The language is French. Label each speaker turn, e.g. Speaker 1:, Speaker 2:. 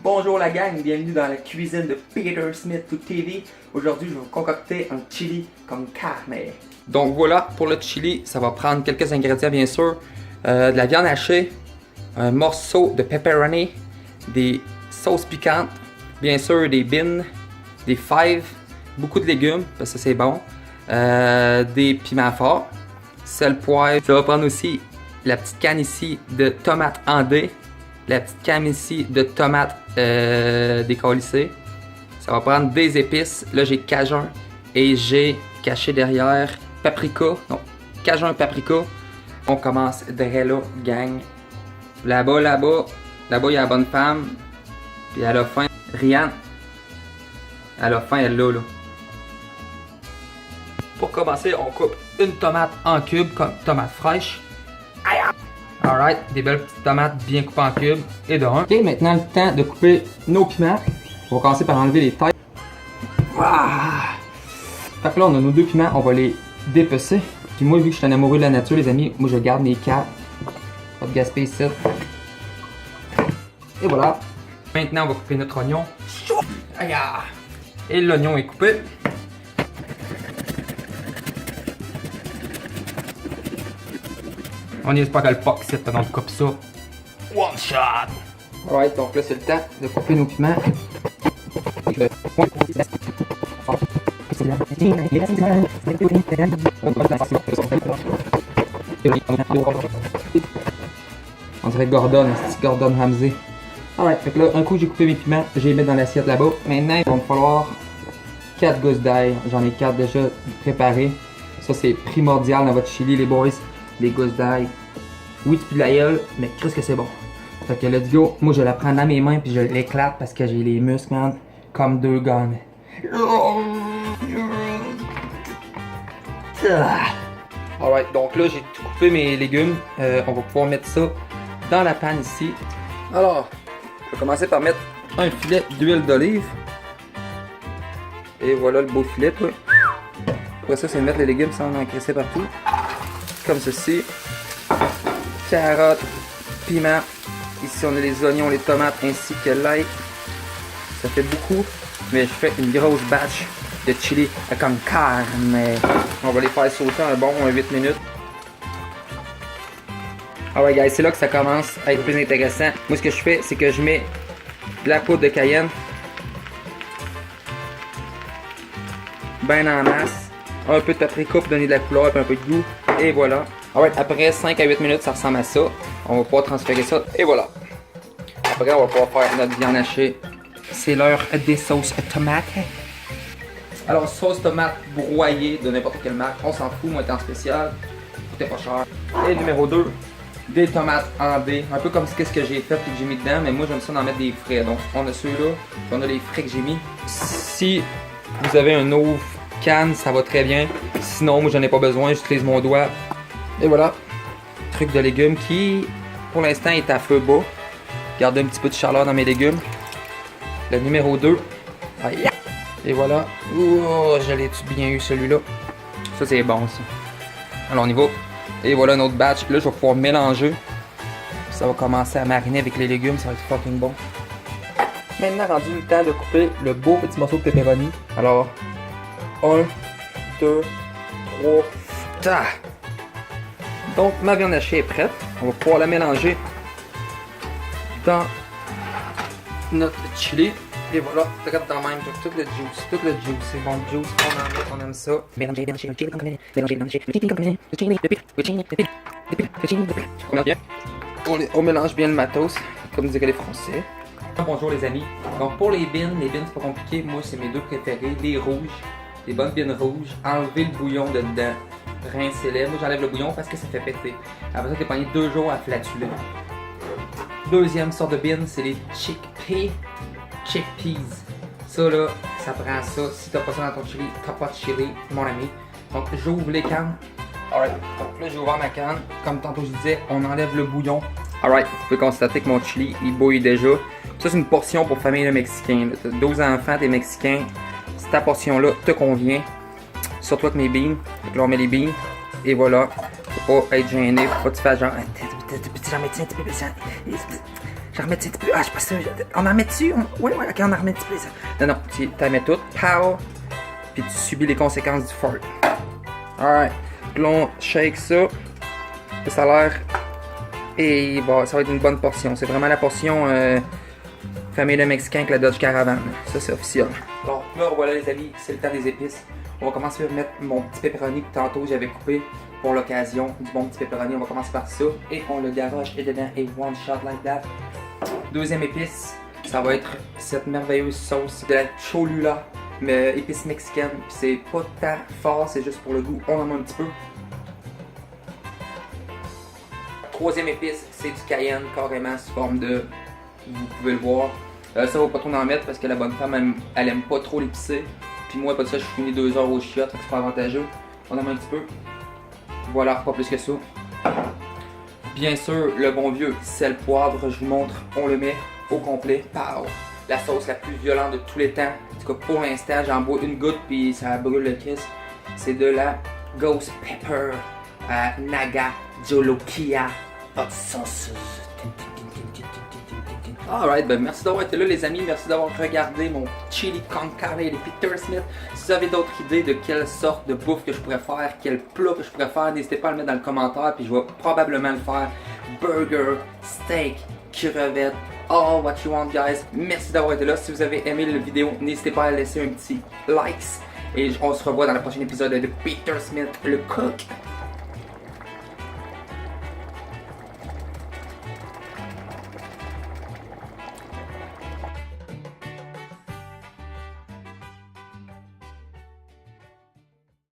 Speaker 1: Bonjour la gang, bienvenue dans la cuisine de Peter Smith TV. Aujourd'hui, je vais vous concocter un chili con carne. Donc voilà, pour le chili, ça va prendre quelques ingrédients bien sûr. De la viande hachée, un morceau de pepperoni, des sauces piquantes, bien sûr des beans, des fèves, beaucoup de légumes, parce que c'est bon, des piments forts, sel, poivre. Ça va prendre aussi la petite canne ici de tomates en dés, la petite canne ici de tomates décalissées. Ça va prendre des épices. Là, j'ai cajun et j'ai caché derrière paprika. Non, cajun, paprika. On commence de là, gang. Là-bas, il y a la bonne femme. Puis à la fin, Rianne. À la fin, elle est là. Pour commencer, on coupe une tomate en cubes, comme tomate fraîche. Alright, des belles petites tomates bien coupées en cubes. Et de un. Ok, maintenant le temps de couper nos piments. On va commencer par enlever les têtes. Ah! Fait que là, on a nos deux piments, on va les dépecer. Puis moi, vu que je suis un amoureux de la nature, les amis, moi je garde mes cartes. Pas de gaspiller ici. Et voilà. Maintenant, on va couper notre oignon. Aïe! Et l'oignon est coupé. On n'hésite pas qu'elle poque ici, donc on coupe ça. One shot! Alright, donc là c'est le temps de couper nos piments. On dirait Gordon, c'est Gordon Ramsay. Alright, fait que là, un coup j'ai coupé mes piments, je les mets dans l'assiette là-bas. Maintenant, il va me falloir 4 gousses d'ail. J'en ai 4 déjà préparées. Ça c'est primordial dans votre chili, les boys. Les gousses d'ail. Oui, tu pues de l'aïeul, mais qu'est-ce que c'est bon. Fait que let's go. Moi, je la prends dans mes mains puis je l'éclate parce que j'ai les muscles, man, comme deux guns. Alright, donc là, j'ai tout coupé mes légumes. On va pouvoir mettre ça dans la panne ici. Alors, je vais commencer par mettre un filet d'huile d'olive. Et voilà le beau filet, toi. Après ça, c'est de mettre les légumes sans en encaisser partout. Comme ceci. Carottes, piments. Ici, on a les oignons, les tomates ainsi que l'ail. Ça fait beaucoup, mais je fais une grosse batch de chili con carne. On va les faire sauter un bon 8 minutes. Alright, guys, c'est là que ça commence à être plus intéressant. Moi, ce que je fais, c'est que je mets de la poudre de cayenne. Ben en masse. Un peu de paprika pour donner de la couleur et un peu de goût. Et voilà. Alright, après 5 à 8 minutes, ça ressemble à ça. On va pouvoir transférer ça. Et voilà. Après, on va pouvoir faire notre viande hachée. C'est l'heure des sauces tomates. Alors, sauce tomate broyée de n'importe quelle marque. On s'en fout, moi, étant spécial. Coûtait pas cher. Et numéro 2, des tomates en dés. Un peu comme ce que j'ai fait et que j'ai mis dedans. Mais moi, j'aime ça d'en mettre des frais. Donc, on a ceux-là. On a les frais que j'ai mis. Si vous avez un ouvre canne, ça va très bien. Sinon, moi, j'en ai pas besoin. J'utilise mon doigt. Et voilà, truc de légumes qui, pour l'instant, est à feu bas. Gardez un petit peu de chaleur dans mes légumes. Le numéro 2. Aïe. Et voilà. Oh, je l'ai-tu bien eu celui-là. Ça, c'est bon, ça. Alors, on y va. Et voilà un autre batch. Là, je vais pouvoir mélanger. Ça va commencer à mariner avec les légumes. Ça va être fucking bon. Maintenant, rendu le temps de couper le beau petit morceau de pepperoni. Alors, 1, 2, 3. Ta! Donc, ma viande hachée est prête. On va pouvoir la mélanger dans notre chili. Et voilà, regarde dans même tout le juice, c'est bon le juice, on aime ça. Mélanger le chili con carne, mélanger le chili con carne, on mélange bien le matos, comme diraient les Français. Bonjour les amis. Donc pour les beans c'est pas compliqué, moi c'est mes deux préférés, les rouges, les bonnes beans rouges, enlever le bouillon de dedans. Rincez-les. Moi j'enlève le bouillon parce que ça fait péter. Après ça, t'es pogné 2 jours à flatuler. Deuxième sorte de beans, c'est les chickpeas. Ça là, ça prend ça. Si t'as pas ça dans ton chili, t'as pas de chili, mon ami. Donc j'ouvre les cannes. Alright. Donc là j'ai ouvert ma canne. Comme tantôt je disais, on enlève le bouillon. Alright, vous pouvez constater que mon chili il bouille déjà. Ça c'est une portion pour famille de Mexicains. T'as 12 enfants, t'es Mexicain. Si ta portion là te convient. Surtout avec mes beans. Donc là on met les beans. Et voilà. Faut pas être gêné. Faut pas que tu fasses genre. J'en remets un petit peu. Ah, je sais pas ça. On en met dessus? Ouais, ok, on en remet un petit peu. Ça. Non, tu t'en mets tout. Pow! Puis tu subis les conséquences du fart. Alright. Puis là, on shake ça. Ça a l'air. Et bon, ça va être une bonne portion. C'est vraiment la portion famille de Mexicain avec la Dodge Caravan. Ça, c'est officiel. Bon, là, voilà les amis, c'est le temps des épices. On va commencer à mettre mon petit pepperoni que tantôt j'avais coupé pour l'occasion. Du bon petit pepperoni, on va commencer par ça. Et on le garoche et dedans et one shot like that. Deuxième épice, ça va être cette merveilleuse sauce de la Cholula, mais épice mexicaine. Puis c'est pas tant fort, c'est juste pour le goût. On en met un petit peu. Troisième épice, c'est du cayenne, carrément sous forme de. Vous pouvez le voir. Ça va pas trop en mettre parce que la bonne femme, elle aime pas trop l'épicé. Puis moi, pas de ça, je suis fini 2 heures au chiottes, c'est pas avantageux. On en met un petit peu. Voilà, pas plus que ça. Bien sûr, le bon vieux sel poivre, je vous montre, on le met au complet. Pow! La sauce la plus violente de tous les temps. En tout cas, pour l'instant, j'en bois une goutte puis ça brûle le kiss. C'est de la Ghost Pepper Naga Jolokia Hot Sauce. Alright, ben merci d'avoir été là les amis, merci d'avoir regardé mon chili con carne de Peter Smith. Si vous avez d'autres idées de quelle sorte de bouffe que je pourrais faire, quel plat que je pourrais faire, n'hésitez pas à le mettre dans le commentaire puis je vais probablement le faire. Burger, steak, crevettes, all what you want guys. Merci d'avoir été là, si vous avez aimé la vidéo, n'hésitez pas à laisser un petit like. Et on se revoit dans le prochain épisode de Peter Smith, le cook.